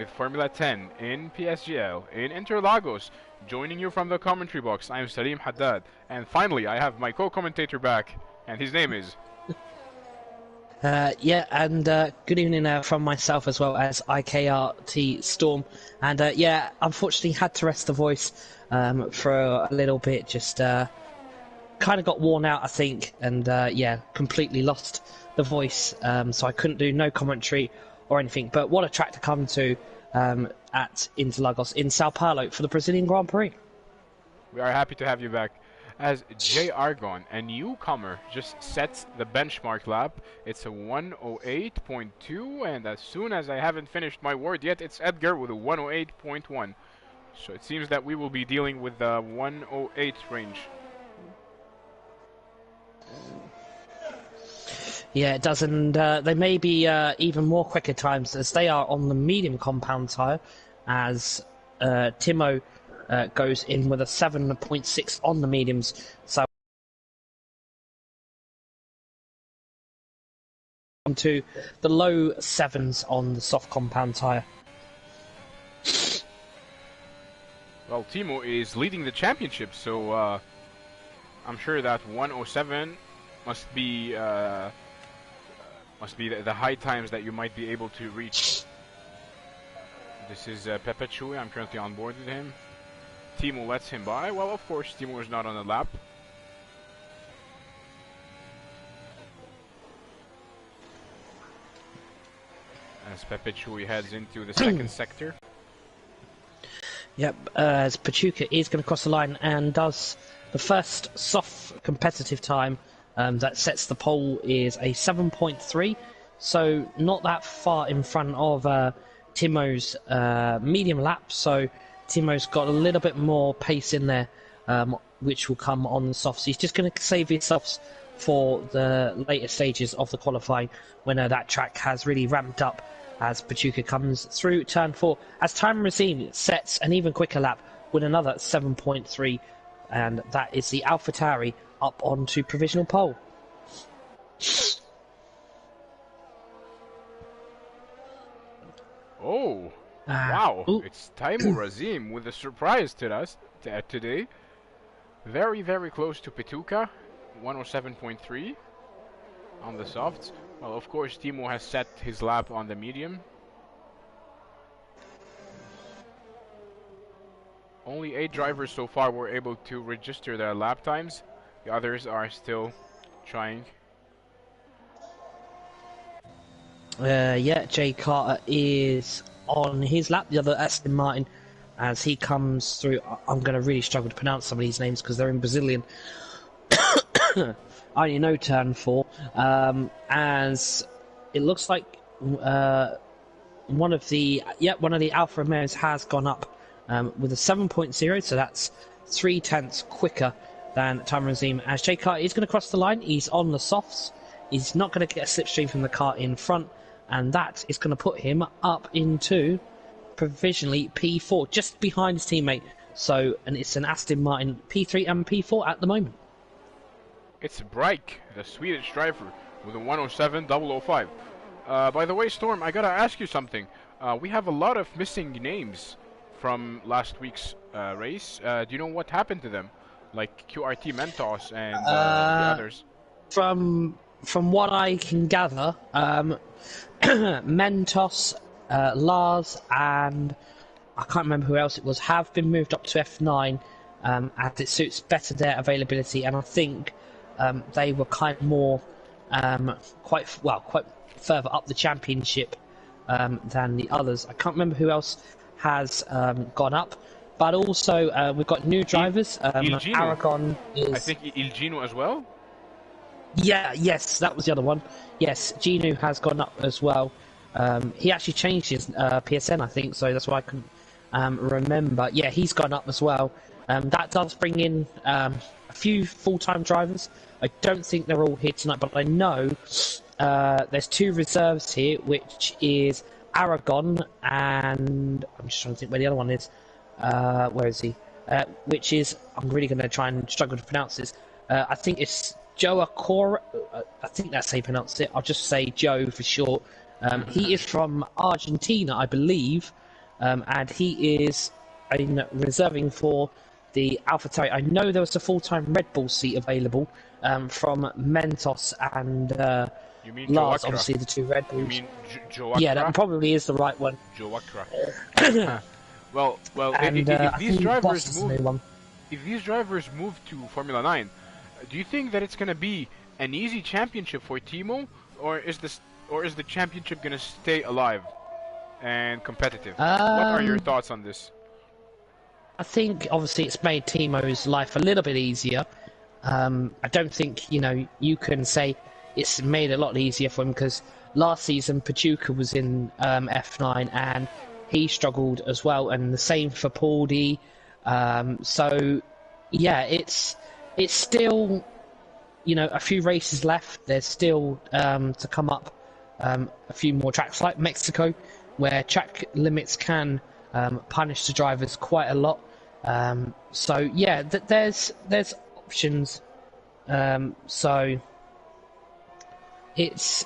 with Formula 10 in PSGL in Interlagos. Joining you from the commentary box, I'm Salim Haddad. And finally, I have my co-commentator back, and his name is... Yeah, and good evening from myself as well as IKRT Storm. And yeah, unfortunately had to rest the voice for a little bit, just kind of got worn out, I think, and yeah, completely lost the voice, so I couldn't do no commentary or anything. But what a track to come to at Interlagos in Sao Paulo for the Brazilian Grand Prix. We are happy to have you back. As Jay Argon, a newcomer, just sets the benchmark lap. It's a 108.2, and as soon as I haven't finished my word yet, it's Edgar with a 108.1. So it seems that we will be dealing with the 108 range. Yeah, it does, and they may be even more quicker times as they are on the medium compound tyre, as Timo goes in with a 7.6 on the mediums, so to the low 7s on the soft compound tyre. Well, Timo is leading the championship, so I'm sure that 107 must be the high times that you might be able to reach. This is Pepe Chui. I'm currently on board with him. Timo lets him by. Well, of course, Timo is not on the lap. As Pepe Chui heads into the second sector. Yep, as Pachuca is going to cross the line and does the first soft competitive time that sets the pole is a 7.3, so not that far in front of Timo's medium lap, so Timo's got a little bit more pace in there, which will come on the softs. He's just going to save his softs for the later stages of the qualifying when that track has really ramped up as Pachuca comes through turn 4. As time Racine sets an even quicker lap with another 7.3, and that is the AlphaTauri up onto provisional pole. Oh, wow. It's Taimo Razim with a surprise to us today. Very, very close to Petuca, 107.3 on the softs. Well, of course, Timo has set his lap on the medium. Only 8 drivers so far were able to register their lap times. The others are still trying. Yeah, Jay Carter is on his lap, the other Aston Martin, as he comes through. I'm going to really struggle to pronounce some of these names because they're in Brazilian. I only know turn 4, as it looks like one of the Alfa Romeos has gone up with a 7.0, so that's 0.3 quicker than Time Razim. As Jay Carter is going to cross the line, he's on the softs. He's not going to get a slipstream from the car in front, and that is going to put him up into provisionally P4, just behind his teammate. So, and it's an Aston Martin P3 and P4 at the moment. It's Breik, the Swedish driver, with a 107.005. By the way, Storm, I gotta ask you something. We have a lot of missing names from last week's race. Do you know what happened to them? Like QRT Mentos and the others. From what I can gather, Mentos, Lars, and I can't remember who else it was, have been moved up to F9 as it suits better their availability, and I think they were kind of more quite further up the championship than the others. I can't remember who else has gone up, but also we've got new drivers. Aragon is... I think Il Gino as well. Yeah, yes, that was the other one. Yes, Gino has gone up as well. He actually changed his PSN, I think, so that's why I couldn't remember. Yeah, he's gone up as well. That does bring in a few full-time drivers. I don't think they're all here tonight, but I know there's 2 reserves here, which is Aragon and... I'm just trying to think where the other one is. Where is he? Which is... I'm really going to try and struggle to pronounce this. I think it's Joe Acora. I think that's how you pronounce it. I'll just say Joe for short. He is from Argentina, I believe, and he is reserving for the AlphaTauri. I know there was a full-time Red Bull seat available from Mentos and You mean Lars, Joakra? obviously the two Red Bulls. You mean Joakra? Yeah, that probably is the right one. Joakra. well, And if I these think drivers Boss is the new one. if these drivers move to Formula 9, do you think that it's going to be an easy championship for Timo, or is the championship going to stay alive and competitive? What are your thoughts on this? I think obviously it's made Timo's life a little bit easier. I don't think you can say it's made it a lot easier for him, because last season Pachuca was in F9 and he struggled as well, and the same for Paul D. So yeah, it's still a few races left. There's still to come up a few more tracks like Mexico, where track limits can punish the drivers quite a lot. So yeah, there's options. So it's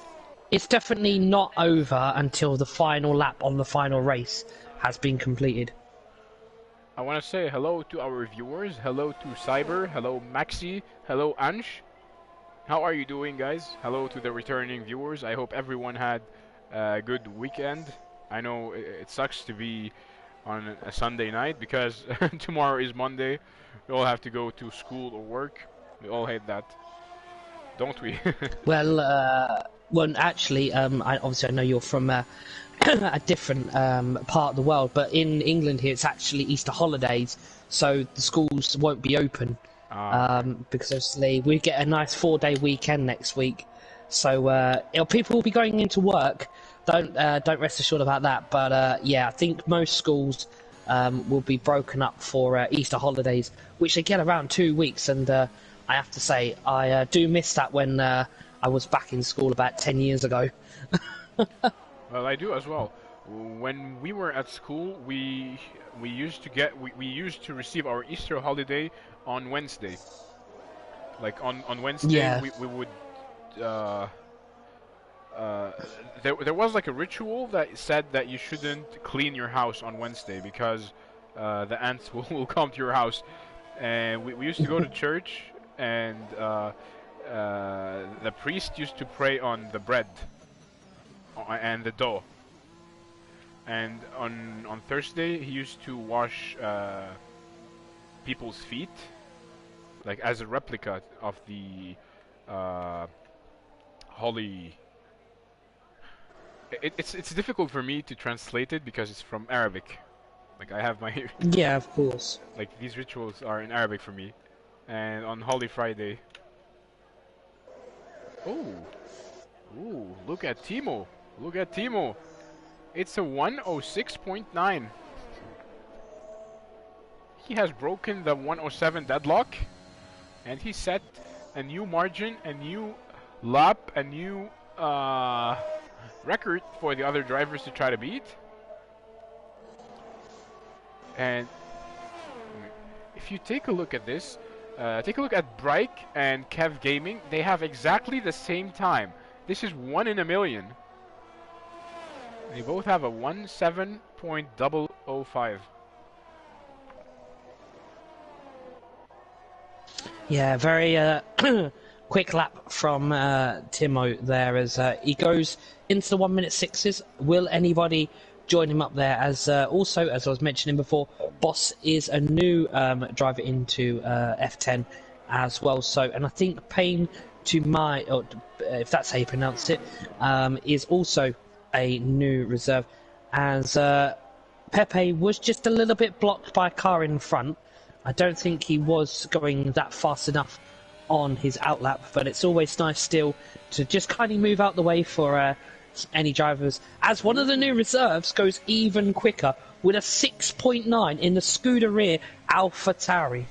definitely not over until the final lap on the final race has been completed. I want to say hello to our viewers. Hello to Cyber. Hello Maxi. Hello Ansh. How are you doing, guys? Hello to the returning viewers. I hope everyone had a good weekend. I know it sucks to be on a Sunday night, because tomorrow is Monday. We all have to go to school or work. We all hate that, don't we? Well, actually, I know you're from a different part of the world, but in England here it's actually Easter holidays, so the schools won't be open. Because obviously we get a nice 4-day weekend next week, so people will be going into work. Don't rest assured about that. But yeah, I think most schools will be broken up for Easter holidays, which they get around 2 weeks. And I have to say, I do miss that when I was back in school about 10 years ago. Well, I do as well. When we were at school, we used to receive our Easter holiday on Wednesday. Like on Wednesday, Yeah. we would. There was like a ritual that said that you shouldn't clean your house on Wednesday, because the ants will come to your house. And we used to go to church, and the priest used to pray on the bread and the dough. And on Thursday he used to wash people's feet, like as a replica of the holy. It's difficult for me to translate it because it's from Arabic. Like I have my Yeah, of course. like these rituals are in Arabic for me. And on Holy Friday. Ooh, look at Timo. Look at Timo. It's a 106.9. He has broken the 107 deadlock, and he set a new margin, a new lap, a new record for the other drivers to try to beat. And if you take a look at this, take a look at Brike and Kev Gaming. They have exactly the same time. This is 1 in a million. They both have a 17.005. Yeah, very quick lap from Timo there as he goes into the 1 minute sixes. Will anybody join him up there? As also, as I was mentioning before, Boss is a new driver into F10 as well. So, and I think Payne to my, or if that's how you pronounce it, is also a new reserve, as Pepe was just a little bit blocked by a car in front. I don't think he was going that fast enough on his outlap, but it's always nice still to just kind of move out the way for any drivers, as one of the new reserves goes even quicker with a 6.9 in the Scuderia AlphaTauri.